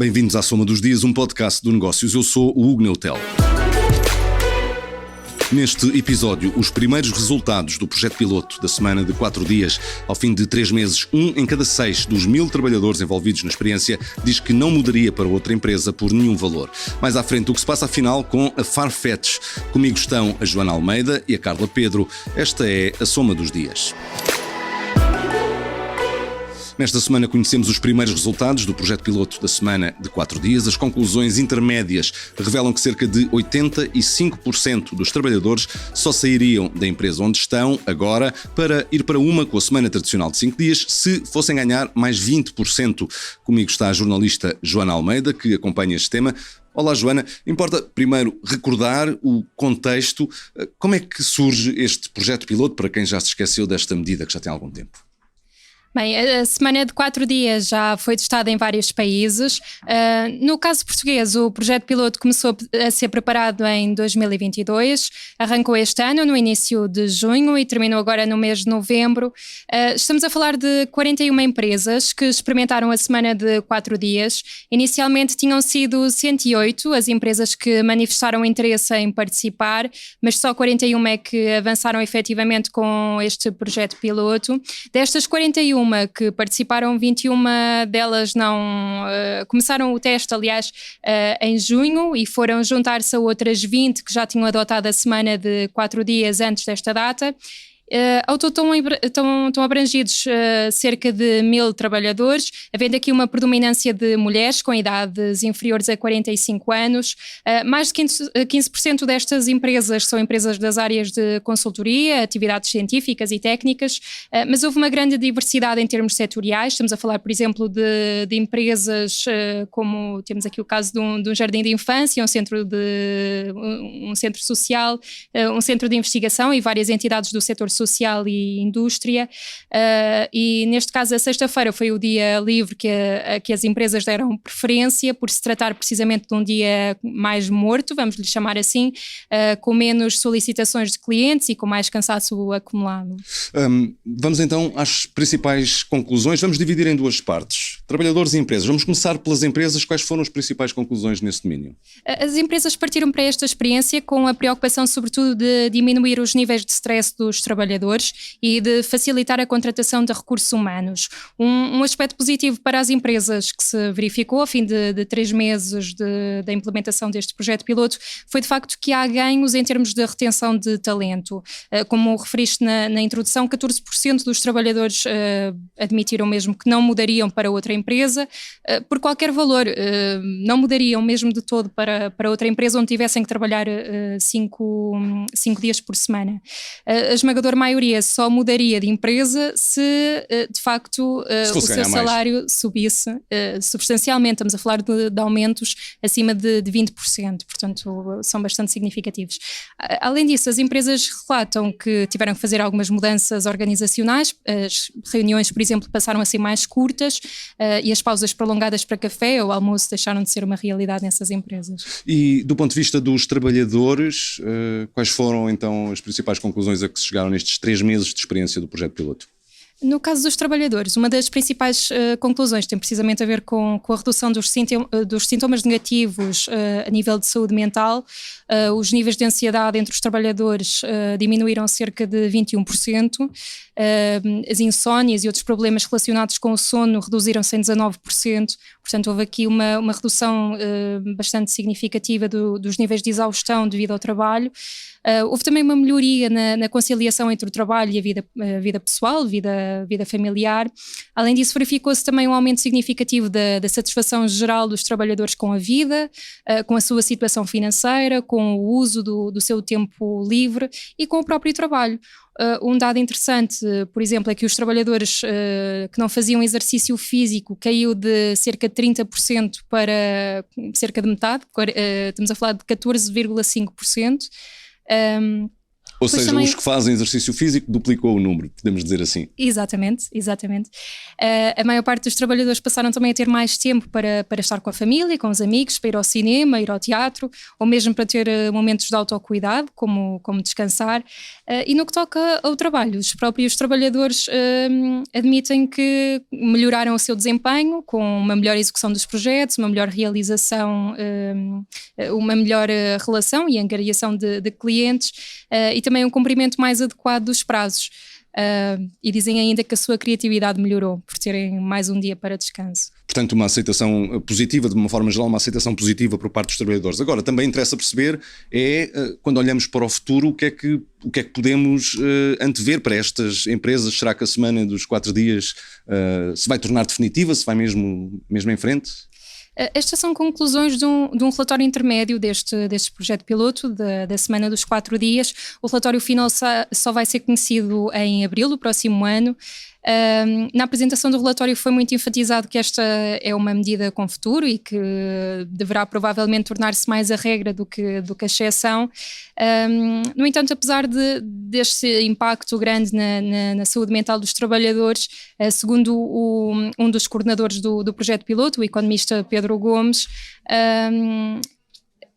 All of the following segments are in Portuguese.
Bem-vindos à Soma dos Dias, um podcast do Negócios. Eu sou o Hugo Neutel. Neste episódio, os primeiros resultados do projeto piloto da semana de 4 dias. Ao fim de 3 meses, 1 em cada 6 dos 1000 trabalhadores envolvidos na experiência diz que não mudaria para outra empresa por nenhum valor. Mais à frente, o que se passa afinal com a Farfetch. Comigo estão a Joana Almeida e a Carla Pedro. Esta é a Soma dos Dias. Nesta semana conhecemos os primeiros resultados do projeto piloto da semana de 4 dias. As conclusões intermédias revelam que cerca de 85% dos trabalhadores só sairiam da empresa onde estão agora para ir para uma com a semana tradicional de 5 dias se fossem ganhar mais 20%. Comigo está a jornalista Joana Almeida, que acompanha este tema. Olá, Joana. Importa primeiro recordar o contexto. Como é que surge este projeto piloto para quem já se esqueceu desta medida que já tem algum tempo? Bem, a semana de 4 dias já foi testada em vários países. No caso português, o projeto piloto começou a ser preparado em 2022, arrancou este ano, no início de junho, e terminou agora no mês de novembro. Estamos a falar de 41 empresas que experimentaram a semana de 4 dias. Inicialmente tinham sido 108 as empresas que manifestaram interesse em participar, mas só 41 é que avançaram efetivamente com este projeto piloto. Destas 41 que participaram, 21 delas não começaram o teste, aliás, em junho, e foram juntar-se a outras 20 que já tinham adotado a semana de 4 dias antes desta data. Ao todo estão abrangidos cerca de 1000 trabalhadores, havendo aqui uma predominância de mulheres com idades inferiores a 45 anos. Mais de 15% destas empresas são empresas das áreas de consultoria, atividades científicas e técnicas, mas houve uma grande diversidade em termos setoriais. Estamos a falar, por exemplo, de empresas como temos aqui o caso de um jardim de infância, um centro social, um centro de investigação e várias entidades do setor social e indústria, e neste caso a sexta-feira foi o dia livre que as empresas deram preferência, por se tratar precisamente de um dia mais morto, vamos lhe chamar assim, com menos solicitações de clientes e com mais cansaço acumulado. Vamos então às principais conclusões. Vamos dividir em duas partes, trabalhadores e empresas. Vamos começar pelas empresas. Quais foram as principais conclusões nesse domínio? As empresas partiram para esta experiência com a preocupação sobretudo de diminuir os níveis de stress dos trabalhadores e de facilitar a contratação de recursos humanos. Um aspecto positivo para as empresas que se verificou ao fim de 3 meses da implementação deste projeto piloto foi de facto que há ganhos em termos de retenção de talento. Como referiste na introdução, 14% dos trabalhadores admitiram mesmo que não mudariam para outra empresa por qualquer valor, não mudariam mesmo de todo para outra empresa onde tivessem que trabalhar 5 dias por semana. A esmagadora maioria só mudaria de empresa se de facto o seu salário subisse substancialmente. Estamos a falar de aumentos acima de 20%, portanto são bastante significativos. Além disso, as empresas relatam que tiveram que fazer algumas mudanças organizacionais. As reuniões, por exemplo, passaram a ser mais curtas e as pausas prolongadas para café ou almoço deixaram de ser uma realidade nessas empresas. E do ponto de vista dos trabalhadores, quais foram então as principais conclusões a que se chegaram nestes 3 meses de experiência do projeto piloto? No caso dos trabalhadores, uma das principais conclusões tem precisamente a ver com a redução dos sintomas negativos a nível de saúde mental. Os níveis de ansiedade entre os trabalhadores diminuíram cerca de 21%. As insónias e outros problemas relacionados com o sono reduziram-se em 19%. Portanto, houve aqui uma redução bastante significativa dos níveis de exaustão devido ao trabalho. Houve também uma melhoria na conciliação entre o trabalho e a vida pessoal, vida familiar. Além disso, verificou-se também um aumento significativo da satisfação geral dos trabalhadores com a vida, com a sua situação financeira, com o uso do seu tempo livre e com o próprio trabalho. Um dado interessante, por exemplo, é que os trabalhadores que não faziam exercício físico caiu de cerca de 30% para cerca de metade, estamos a falar de 14,5%. Ou seja, os que fazem exercício físico duplicou o número, podemos dizer assim. Exatamente. A maior parte dos trabalhadores passaram também a ter mais tempo para estar com a família, com os amigos, para ir ao cinema, ir ao teatro, ou mesmo para ter momentos de autocuidado, como descansar. E no que toca ao trabalho, os próprios trabalhadores admitem que melhoraram o seu desempenho com uma melhor execução dos projetos, uma melhor realização, uma melhor relação e angariação de clientes, e também um cumprimento mais adequado dos prazos. E dizem ainda que a sua criatividade melhorou por terem mais um dia para descanso. Portanto, uma aceitação positiva, de uma forma geral, uma aceitação positiva por parte dos trabalhadores. Agora, também interessa perceber quando olhamos para o futuro, o que é que podemos antever para estas empresas? Será que a semana dos 4 dias se vai tornar definitiva, se vai mesmo em frente? Estas são conclusões de um relatório intermédio deste projeto piloto da semana dos 4 dias. O relatório final só vai ser conhecido em abril do próximo ano. Na apresentação do relatório foi muito enfatizado que esta é uma medida com futuro e que deverá provavelmente tornar-se mais a regra do que a exceção. No entanto, apesar deste impacto grande na saúde mental dos trabalhadores, segundo um dos coordenadores do projeto piloto, o economista Pedro Gomes,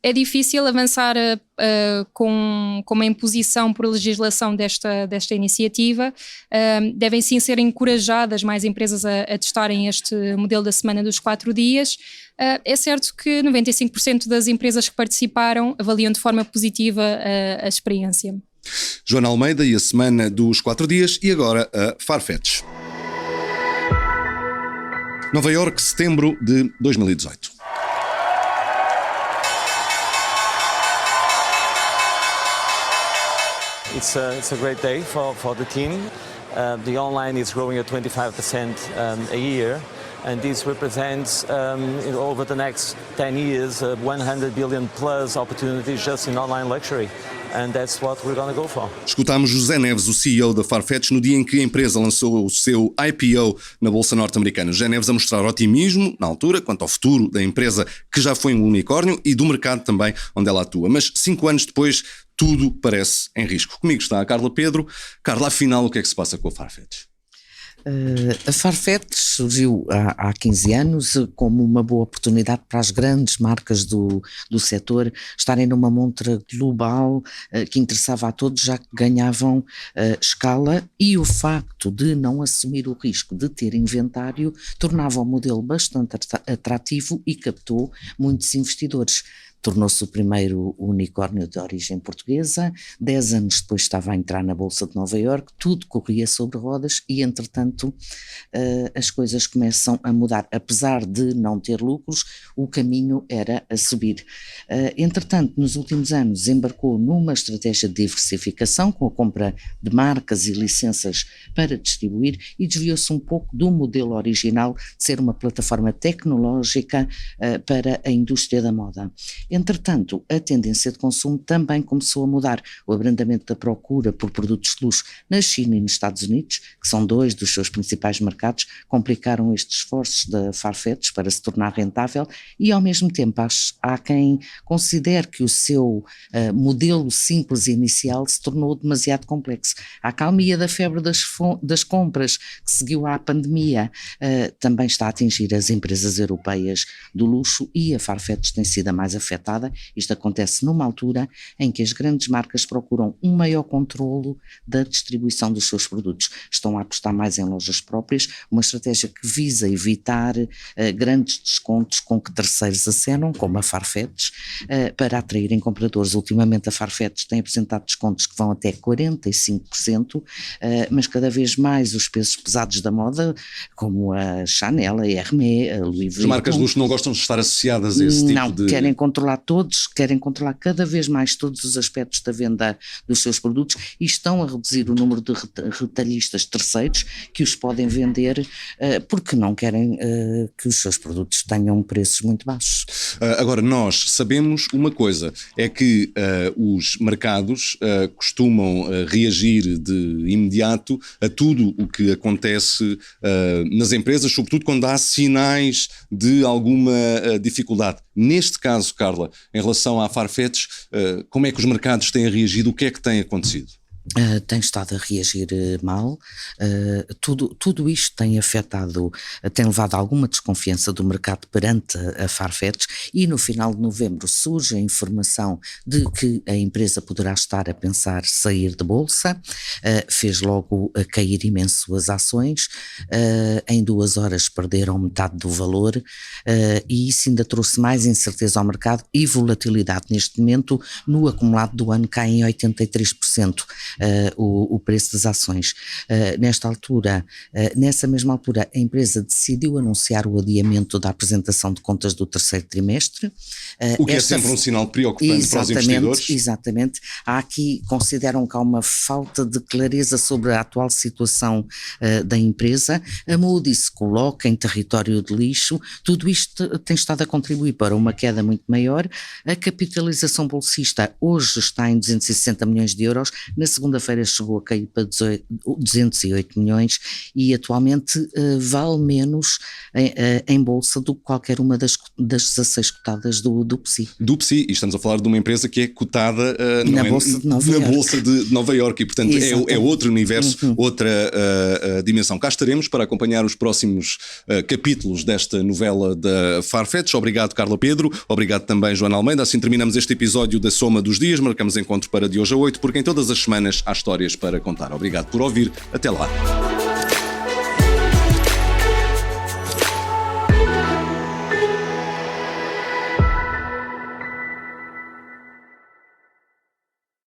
é difícil avançar com uma imposição por legislação desta iniciativa. Devem sim ser encorajadas mais empresas a testarem este modelo da semana dos 4 dias. É certo que 95% das empresas que participaram avaliam de forma positiva a experiência. Joana Almeida e a semana dos 4 dias, e agora a Farfetch. Nova Iorque, setembro de 2018. It's a great day for the team. The online is growing at 25% a year, and this represents over the next 10 years 100 billion plus opportunities just in online luxury. And that's what we're going to go for. Escutámos José Neves, o CEO da Farfetch, no dia em que a empresa lançou o seu IPO na Bolsa Norte-Americana. José Neves a mostrar otimismo, na altura, quanto ao futuro da empresa, que já foi um unicórnio, e do mercado também onde ela atua. Mas 5 anos depois, tudo parece em risco. Comigo está a Carla Pedro. Carla, afinal, o que é que se passa com a Farfetch? A Farfetch surgiu há 15 anos como uma boa oportunidade para as grandes marcas do setor estarem numa montra global que interessava a todos, já que ganhavam escala, e o facto de não assumir o risco de ter inventário tornava o modelo bastante atrativo e captou muitos investidores. Tornou-se o primeiro unicórnio de origem portuguesa. 10 anos depois estava a entrar na Bolsa de Nova Iorque, tudo corria sobre rodas e, entretanto, as coisas começam a mudar. Apesar de não ter lucros, o caminho era a subir. Entretanto, nos últimos anos, embarcou numa estratégia de diversificação com a compra de marcas e licenças para distribuir, e desviou-se um pouco do modelo original de ser uma plataforma tecnológica para a indústria da moda. Entretanto, a tendência de consumo também começou a mudar. O abrandamento da procura por produtos de luxo na China e nos Estados Unidos, que são 2 dos seus principais mercados, complicaram estes esforços da Farfetch para se tornar rentável, e ao mesmo tempo há quem considere que o seu modelo simples inicial se tornou demasiado complexo. A acalmia da febre das compras que seguiu à pandemia também está a atingir as empresas europeias do luxo, e a Farfetch tem sido a mais afetada. Isto acontece numa altura em que as grandes marcas procuram um maior controlo da distribuição dos seus produtos. Estão a apostar mais em lojas próprias, uma estratégia que visa evitar grandes descontos com que terceiros acenam, como a Farfetch, para atraírem compradores. Ultimamente a Farfetch tem apresentado descontos que vão até 45%, mas cada vez mais os pesos pesados da moda, como a Chanel, a Hermès, a Louis Vuitton... As marcas de luxo não gostam de estar associadas a esse tipo de... Não, querem controlar cada vez mais todos os aspectos da venda dos seus produtos, e estão a reduzir o número de retalhistas terceiros que os podem vender porque não querem que os seus produtos tenham preços muito baixos. Agora, nós sabemos uma coisa, é que os mercados costumam reagir de imediato a tudo o que acontece nas empresas, sobretudo quando há sinais de alguma dificuldade. Neste caso, Carla, em relação à Farfetch, como é que os mercados têm reagido? O que é que tem acontecido? Tem estado a reagir mal, tudo isto tem afetado, tem levado a alguma desconfiança do mercado perante a Farfetch, e no final de novembro surge a informação de que a empresa poderá estar a pensar sair de bolsa, fez logo cair imenso as ações, em 2 horas perderam metade do valor, e isso ainda trouxe mais incerteza ao mercado e volatilidade. Neste momento, no acumulado do ano, cai em 83%. O preço das ações. Nessa mesma altura, a empresa decidiu anunciar o adiamento da apresentação de contas do 3º trimestre. O que é sempre um sinal preocupante para os investidores. Exatamente. Consideram que há uma falta de clareza sobre a atual situação da empresa. A Moody's se coloca em território de lixo. Tudo isto tem estado a contribuir para uma queda muito maior. A capitalização bolsista hoje está em 260 milhões de euros. Na segunda-feira chegou a cair para 208 milhões e atualmente vale menos em bolsa do que qualquer uma das 16 cotadas do PSI. Do PSI, e estamos a falar de uma empresa que é cotada na Bolsa de Nova Iorque, e portanto é outro universo, outra dimensão. Cá estaremos para acompanhar os próximos capítulos desta novela da Farfetch. Obrigado, Carla Pedro, obrigado também, Joana Almeida. Assim terminamos este episódio da Soma dos Dias. Marcamos encontro para de hoje a 8, porque em todas as semanas há histórias para contar. Obrigado por ouvir. Até lá.